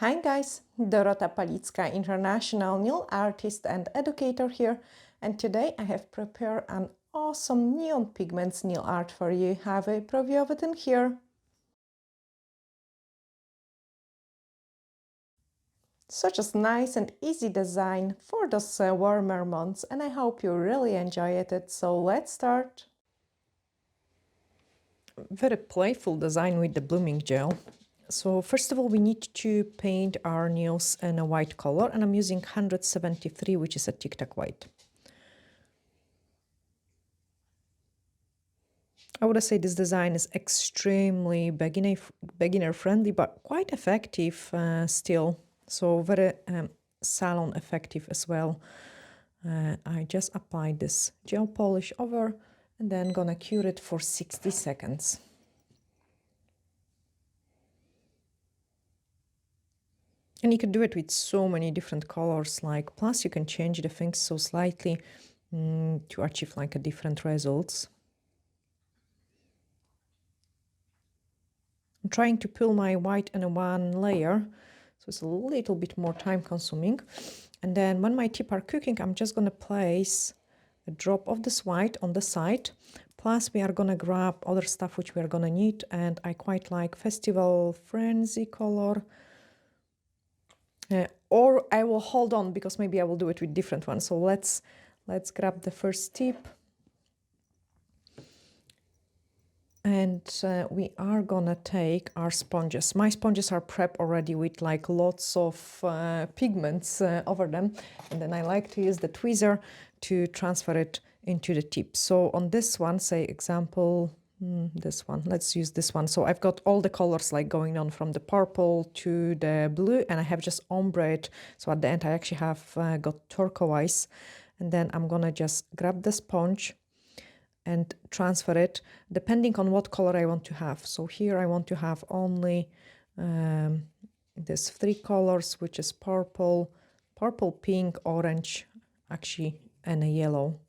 Hi guys, Dorota international nail artist and educator here, and today I have prepared an awesome neon pigments nail art for you. Have a preview of it in here. Such a nice and easy design for those warmer months, and I hope you really enjoyed it. So let's start. Very playful design with the blooming gel. So first of all, we need to paint our nails in a white color, and I'm using 173, which is a Tic Tac white. I would say this design is extremely beginner friendly, but quite effective still. So very salon effective as well. I just applied this gel polish over and then gonna cure it for 60 seconds. And you can do it with so many different colors, like, plus you can change the things so slightly to achieve like a different results. I'm trying to peel my white in one layer, so it's a little bit more time consuming. And then when my tips are cooking, I'm just gonna place a drop of this white on the side. Plus we are gonna grab other stuff which we are gonna need, and I quite like Festival Frenzy color. Or I will hold on because maybe I will do it with different ones. So let's grab the first tip. And we are gonna take our sponges. My sponges are prepped already with like lots of pigments over them. And then I like to use the tweezer to transfer it into the tip. So on this one, say example, this one, let's use this one. So I've got all the colors like going on from the purple to the blue, and I have just ombre it. So at the end I actually have got turquoise. And then I'm gonna just grab the sponge and transfer it depending on what color I want to have. So here I want to have only these three colors, which is purple, pink, orange, actually, and a yellow.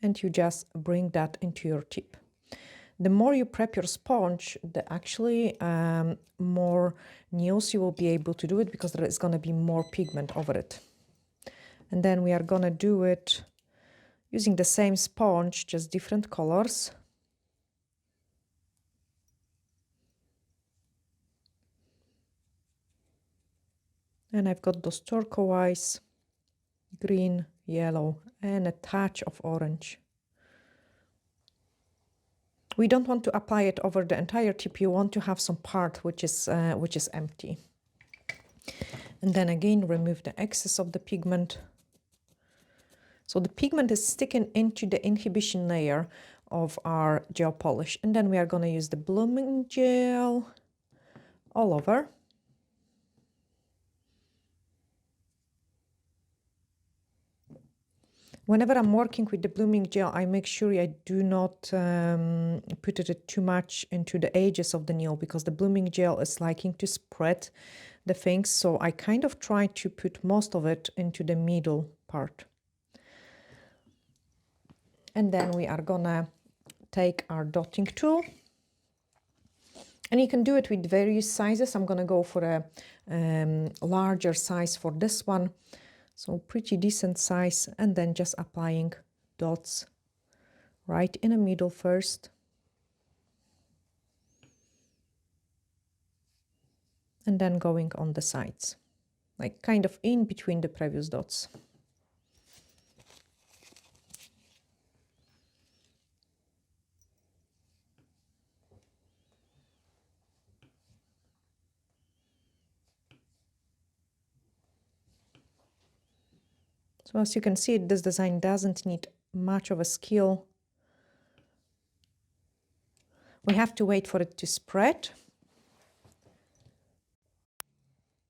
And you just bring that into your tip. The more you prep your sponge, the actually more nails you will be able to do it, because there is going to be more pigment over it. And then we are going to do it using the same sponge, just different colors. And I've got those turquoise, green, yellow, and a touch of orange. We don't want to apply it over the entire tip. You want to have some part which is empty. And then again, remove the excess of the pigment. So the pigment is sticking into the inhibition layer of our gel polish. And then we are going to use the blooming gel all over. Whenever I'm working with the blooming gel, I make sure I do not put it too much into the edges of the nail, because the blooming gel is liking to spread the things. So I kind of try to put most of it into the middle part. And then we are gonna take our dotting tool. And you can do it with various sizes. I'm gonna go for a larger size for this one. So pretty decent size, and then just applying dots right in the middle first. And then going on the sides, like kind of in between the previous dots. So as you can see, this design doesn't need much of a skill. We have to wait for it to spread.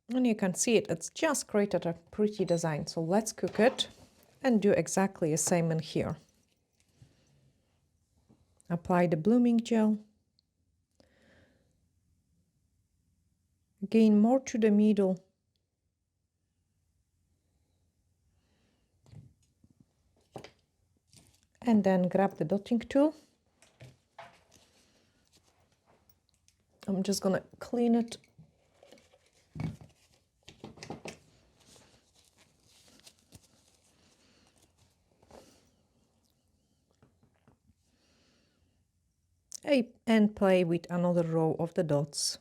And you can see it's just created a pretty design. So let's cook it and do exactly the same in here. Apply the blooming gel. Again, more to the middle. And then grab the dotting tool. I'm just gonna clean it and play with another row of the dots.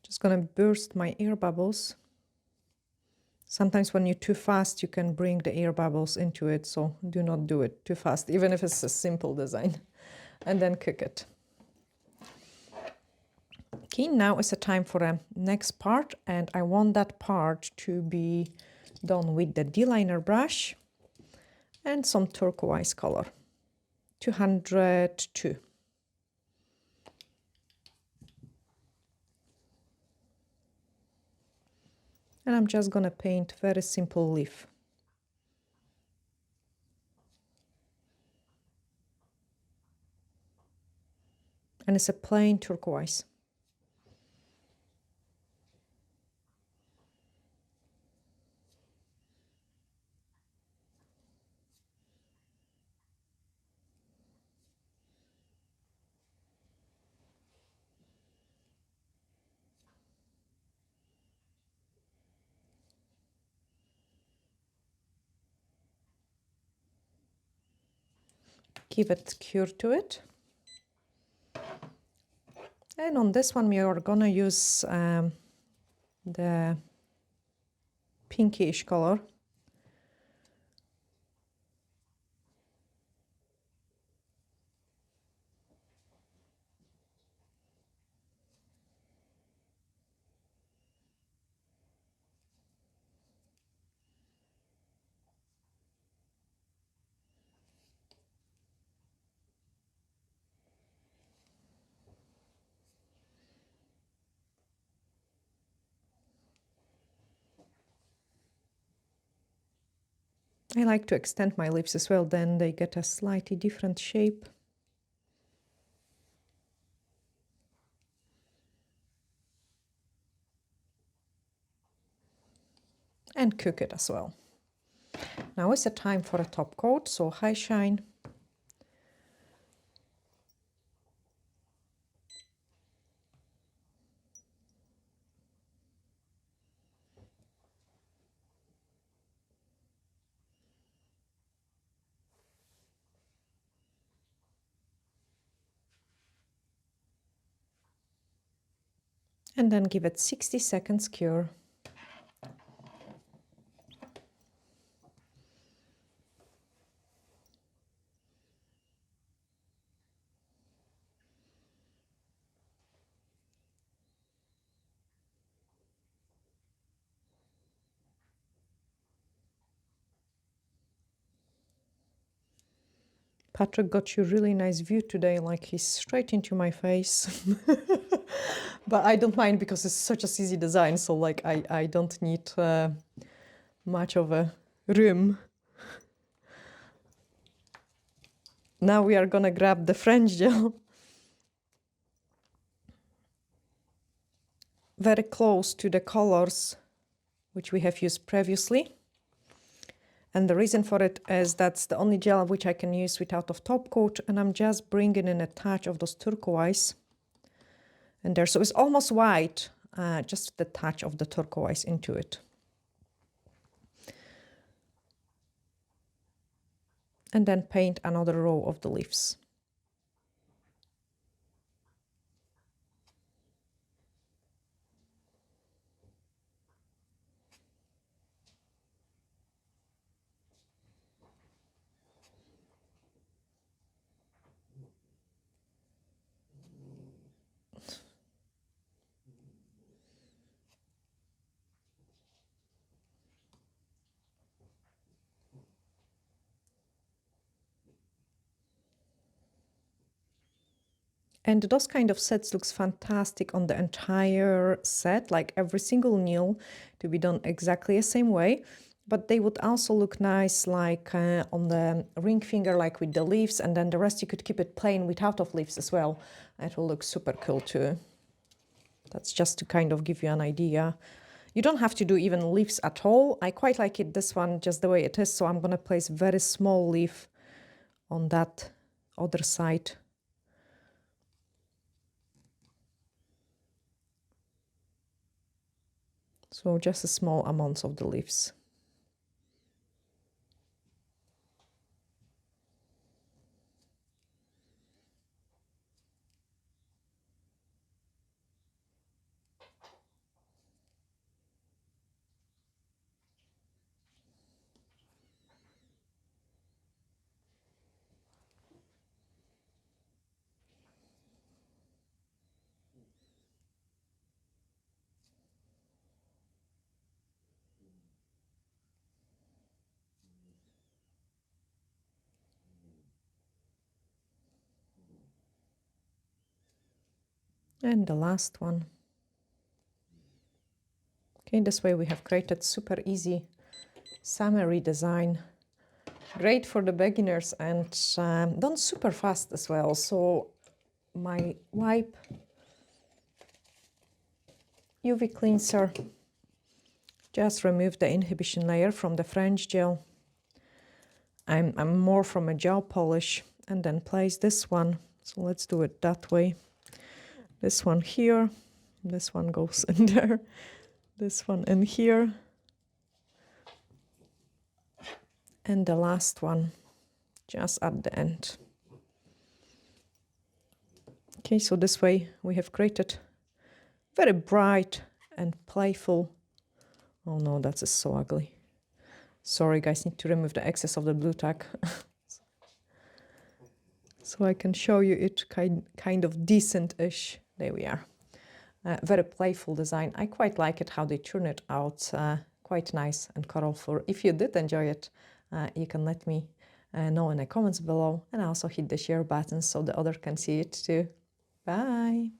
Just gonna burst my air bubbles. Sometimes when you're too fast, you can bring the air bubbles into it, so do not do it too fast, even if it's a simple design. And then cook it. Okay, now is the time for the next part, and I want that part to be done with the D-liner brush and some turquoise color. 202. And I'm just gonna paint very simple leaf. And it's a plain turquoise. Give it cure to it. And on this one, we are gonna use the pinkish color. I like to extend my leaves as well, then they get a slightly different shape. And cook it as well. Now is the time for a top coat, so high shine. And then give it 60 seconds cure. Patrick got you a really nice view today, like he's straight into my face. But I don't mind because it's such a easy design, so like I don't need much of a room. Now we are gonna grab the French gel. Very close to the colors which we have used previously. And the reason for it is that's the only gel which I can use without a top coat, and I'm just bringing in a touch of those turquoise in there. So it's almost white, just the touch of the turquoise into it. And then paint another row of the leaves. And those kind of sets looks fantastic on the entire set, like every single nail to be done exactly the same way. but they would also look nice like on the ring finger, like with the leaves, and then the rest you could keep it plain without of leaves as well. It will look super cool too. That's just to kind of give you an idea. You don't have to do even leaves at all. I quite like it, this one, just the way it is, so I'm gonna place very small leaf on that other side. So just a small amounts of the leaves. And the last one. Okay, this way we have created super easy summery design. Great for the beginners and done super fast as well. So my wipe, UV cleanser, just remove the inhibition layer from the French gel. I'm more from a gel polish, and then place this one. So let's do it that way. This one here, this one goes in there, this one in here, and the last one just at the end. Okay, so this way we have created very bright and playful. Oh no, that's so ugly. Sorry guys, need to remove the excess of the blue tack. So I can show you it kind of decent-ish. There we are. Very playful design. I quite like it how they turn it out. Quite nice and colorful. If you did enjoy it, you can let me know in the comments below, and also hit the share button so the other can see it too. Bye!